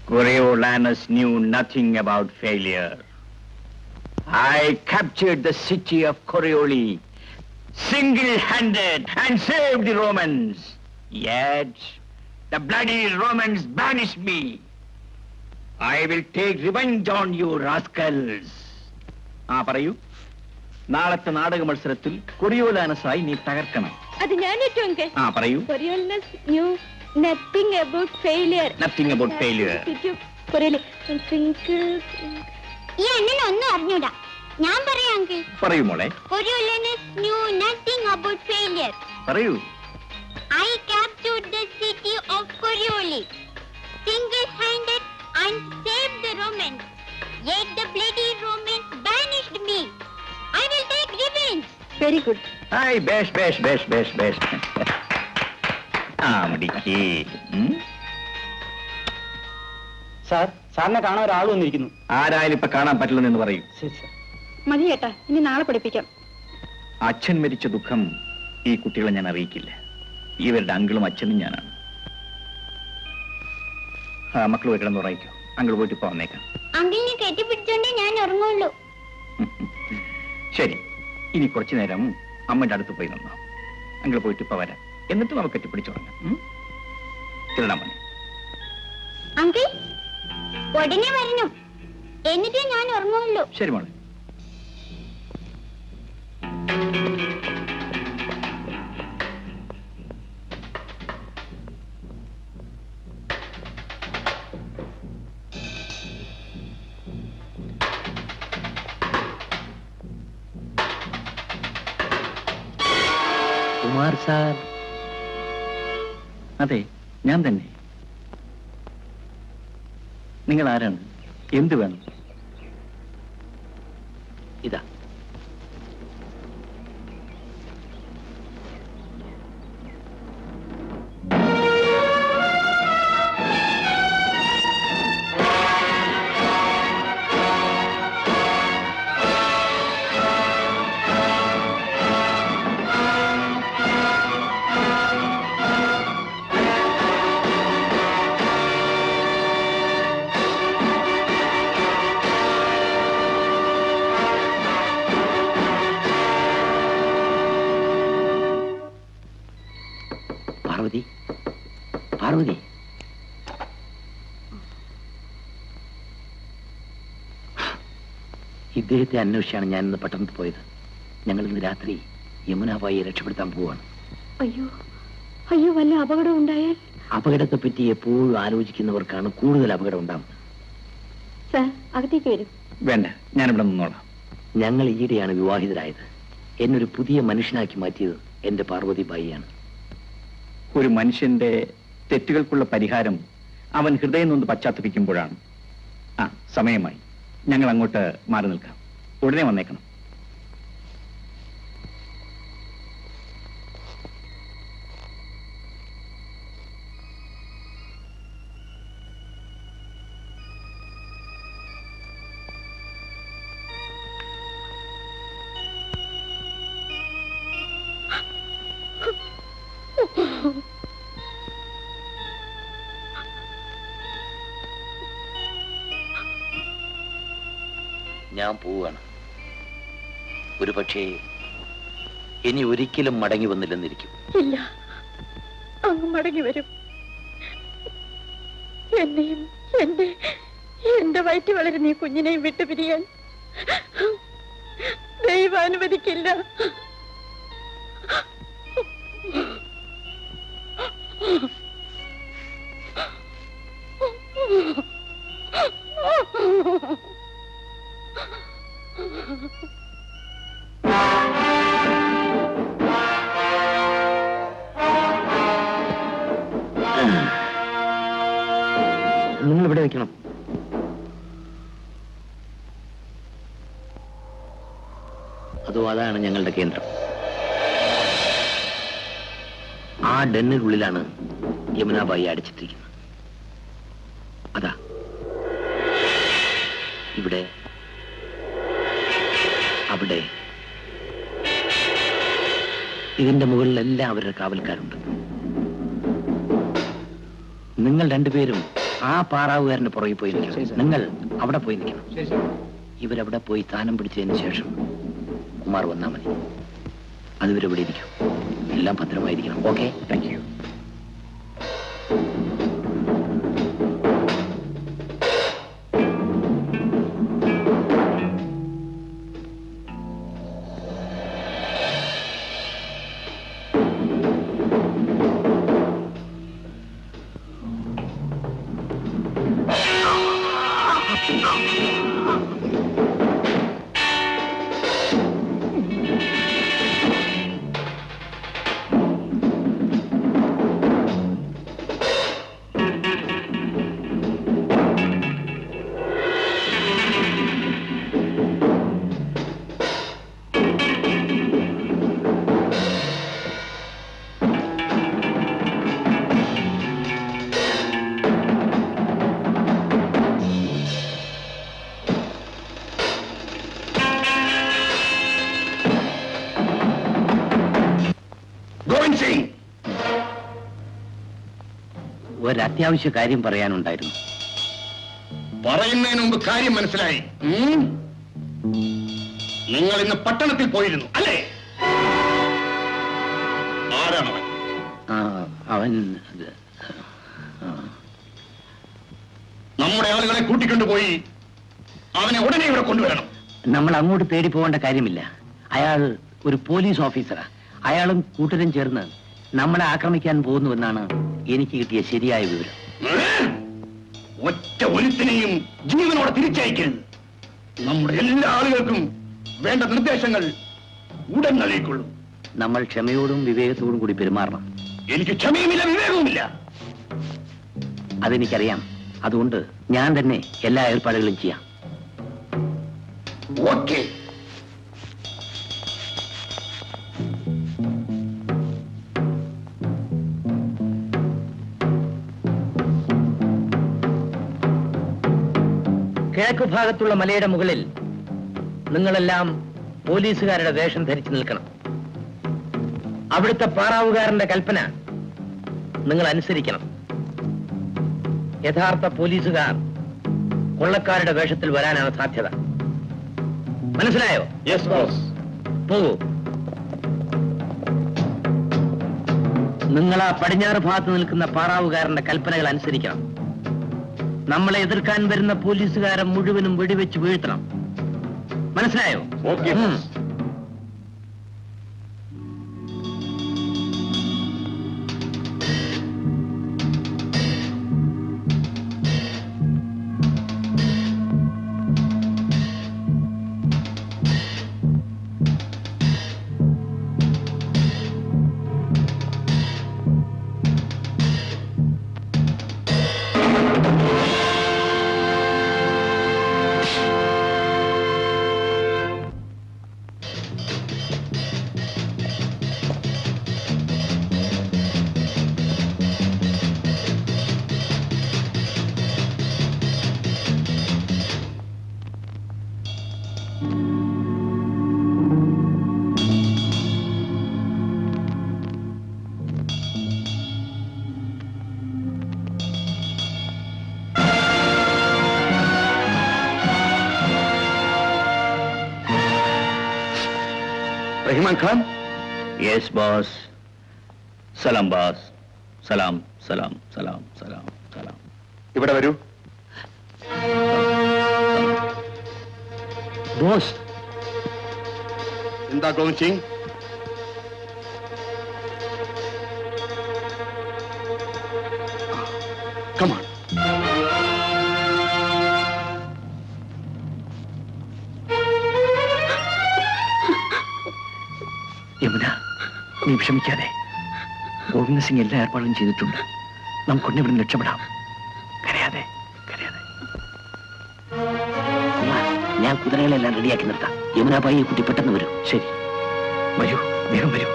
Coriolanus knew nothing about failure. I captured the city of Corioli, single-handed, and saved the Romans. Yet, the bloody Romans banished me. I will take revenge on you, rascals. പറയൂ. നാളത്തെ നാടക മത്സരത്തിൽ കൊറിയോലാനസായി നീ തകർക്കണം. അത് ഞാൻ ഏറ്റവും. പറയൂ. Coriolanus knew nothing about failure. Nothing about failure. ഒന്നും അറിഞ്ഞൂടാ. ഞാൻ പറയാം. പറയൂ മോളെ. Coriolanus knew nothing about failure. പറയൂ. I captured the city of Corioli, single-handed, and saved the Romans. Yet the bloody Romans banished me. I will take revenge. Very good. Hi, besh. മിടിക്ക്. സാറിനെ കാണാൻ ഒരാൾ വന്നിരിക്കുന്നു. ആരായാലും ഇപ്പൊ കാണാൻ പറ്റില്ലെന്ന് പറയൂ. മതി ചേട്ടാ, ഇനി നാളെ പഠിപ്പിക്കാം. അച്ഛൻ മരിച്ച ദുഃഖം ഈ കുട്ടികളെ ഞാൻ അറിയിക്കില്ല. ഇവരുടെ അങ്കിളും അച്ഛനും ഞാനാണ്. മക്കൾ പോയി കിടന്ന് ഉറങ്ങിക്കോ. അങ്കിൾ പോയിട്ട് ഇപ്പൊ വന്നേക്കാം. അങ്കിളിനെ കെട്ടിപ്പിടിച്ചോണ്ടേ ഞാൻ ഉറങ്ങുള്ളൂ. ശരി, ഇനി കുറച്ചു നേരം അമ്മയുടെ അടുത്ത് പോയി നിന്നോ. അങ്കിൾ പോയിട്ട് ഇപ്പൊ വരാം. എന്നിട്ട് നമുക്ക് കെട്ടിപ്പിടിച്ചുറങ്ങാം. ചെല്ലണം മോനെ. അങ്കിൾ ഉടനെ വരണം, എന്നിട്ടേ ഞാൻ ഉറങ്ങുള്ളൂ. ശരി മോളെ. കുമാർ സാർ. അതെ, ഞാൻ തന്നെ. നിങ്ങൾ ആരാണ്? എന്ത് വേണം? ഇതാ. പാർവതി, ഇദ്ദേഹത്തെ അന്വേഷിച്ചാണ് ഞാൻ ഇന്ന് പട്ടണത്തിൽ പോയത്. ഞങ്ങൾ ഇന്ന് രാത്രി യമുനാബായിയെ രക്ഷപ്പെടുത്താൻ പോവാണ്. അയ്യോ, വല്ല അപകടം ഉണ്ടായാൽ? അപകടത്തെ പറ്റി എപ്പോഴും ആലോചിക്കുന്നവർക്കാണ് കൂടുതൽ അപകടം ഉണ്ടാവുന്നത്. സാർ, അകത്തേക്ക് വരും. വേണ്ട, ഞാനിവിടെ നിന്നോളാം. ഞങ്ങൾ ഈയിടെയാണ് വിവാഹിതരായത്. എന്നൊരു പുതിയ മനുഷ്യനാക്കി മാറ്റിയത് എന്റെ പാർവതി ബായിയാണ്. ഒരു മനുഷ്യന്റെ തെറ്റുകൾക്കുള്ള പരിഹാരം അവൻ ഹൃദയം നൊന്ന് പശ്ചാത്തപിക്കുമ്പോഴാണ്. സമയമായി. ഞങ്ങൾ അങ്ങോട്ട് മാറി നിൽക്കാം. ഉടനെ വന്നേക്കണം. ഞാൻ പോവുകയാണ്. ഒരു പക്ഷേ ഇനി ഒരിക്കലും മടങ്ങി വന്നില്ലെന്നിരിക്കും. ഇല്ല, അങ്ങ് മടങ്ങി വരും. എന്നെയും എന്റെ വയറ്റി വളരുന്ന ഈ കുഞ്ഞിനെയും വിട്ടുപിരിയാൻ ദൈവം അനുവദിക്കില്ല. നിങ്ങൾ ഇവിടെ നിൽക്കണം. അതോ അതാണ് ഞങ്ങളുടെ കേന്ദ്രം. ആ ഡെന്നിനുള്ളിലാണ് യമുനാബായി അടിച്ചിട്ടിരിക്കുന്നത്. അതാ ഇവിടെ, അവിടെ, ഇതിന്റെ മുകളിലെല്ലാം അവരുടെ കാവൽക്കാരുണ്ട്. നിങ്ങൾ രണ്ടുപേരും ആ പാറാവുകാരന്റെ പുറകെ പോയി നിൽക്കണം. നിങ്ങൾ അവിടെ പോയി നിൽക്കണം. ഇവരവിടെ പോയി സ്ഥാനം പിടിച്ചതിന് ശേഷം കുമാർ വന്നാൽ മതി. അതുവരെ ഇരിക്കും. എല്ലാം ഭദ്രമായിരിക്കണം. Okay, thank you. ഒരത്യാവശ്യ കാര്യം പറയാനുണ്ടായിരുന്നു. പറയുന്നതിന് മുമ്പ് കാര്യം മനസ്സിലായി. നിങ്ങൾ ഇന്ന് പട്ടണത്തിൽ പോയിരുന്നു അല്ലേ? ആരാണവൻ? അവൻ നമ്മുടെ ആളുകളെ കൂട്ടിക്കൊണ്ടുപോയി അവനെ ഉടനെ ഇവിടെ കൊണ്ടുവരണം. നമ്മൾ അങ്ങോട്ട് തേടി പോകേണ്ട കാര്യമില്ല. അയാൾ ഒരു പോലീസ് ഓഫീസറാ. അയാളും കൂട്ടരും ചേർന്ന് നമ്മളെ ആക്രമിക്കാൻ പോകുന്നുവെന്നാണ് എനിക്ക് കിട്ടിയ ശരിയായ വിവരം. ഒറ്റ ഒരുത്തിനെയും ജീവനോടെ തിരിച്ചയക്കരുത്. നമ്മുടെ എല്ലാ ആളുകൾക്കും വേണ്ട നിർദ്ദേശങ്ങൾ ഉടൻ നൽകിക്കൊള്ളും. നമ്മൾ ക്ഷമയോടും വിവേകത്തോടും കൂടി പെരുമാറണം. എനിക്ക് ക്ഷമയുമില്ല, വിവേകവുമില്ല. അതെനിക്കറിയാം. അതുകൊണ്ട് ഞാൻ തന്നെ എല്ലാ ഏർപ്പാടുകളും ചെയ്യാം. ഓക്കെ. കിഴക്ക് ഭാഗത്തുള്ള മലയുടെ മുകളിൽ നിങ്ങളെല്ലാം പോലീസുകാരുടെ വേഷം ധരിച്ചു നിൽക്കണം. അവിടുത്തെ പാറാവുകാരന്റെ കൽപ്പന നിങ്ങൾ അനുസരിക്കണം. യഥാർത്ഥ പോലീസുകാർ കൊള്ളക്കാരുടെ വേഷത്തിൽ വരാനാണ് സാധ്യത. മനസ്സിലായോ? Yes boss. പോകൂ. നിങ്ങൾ ആ പടിഞ്ഞാറ് ഭാഗത്ത് നിൽക്കുന്ന പാറാവുകാരന്റെ കൽപ്പനകൾ അനുസരിക്കണം. നമ്മളെ എതിർക്കാൻ വരുന്ന പോലീസുകാരെ മുഴുവനും വെടിവെച്ച് വീഴ്ത്തണം. മനസ്സിലായോ? Okay. Rahiman Khan. Yes boss. സലാം ബോസ്. സലാം സലാം സലാം സലാം സലാം. ഇവിടെ വരൂ. ബോസ്. എന്താ ഗോവിന്ദ് സിംഗ്? Come on. യമുന, നീ വിഷമിക്കാതെ. ഗോവിന്ദ സിംഗ് എല്ലാ ഏർപ്പാടും ചെയ്തിട്ടുണ്ട്. നമുക്കൊന്നെ ഇവിടെ രക്ഷപ്പെടാം. കരയാതെ കരയാതെ. ഞാൻ കുതിരകളെല്ലാം റെഡിയാക്കി നിർത്താം. യമുന ബായി കുട്ടി പെട്ടെന്ന് വരും. ശരി, വരൂ, വേഗം വരൂ.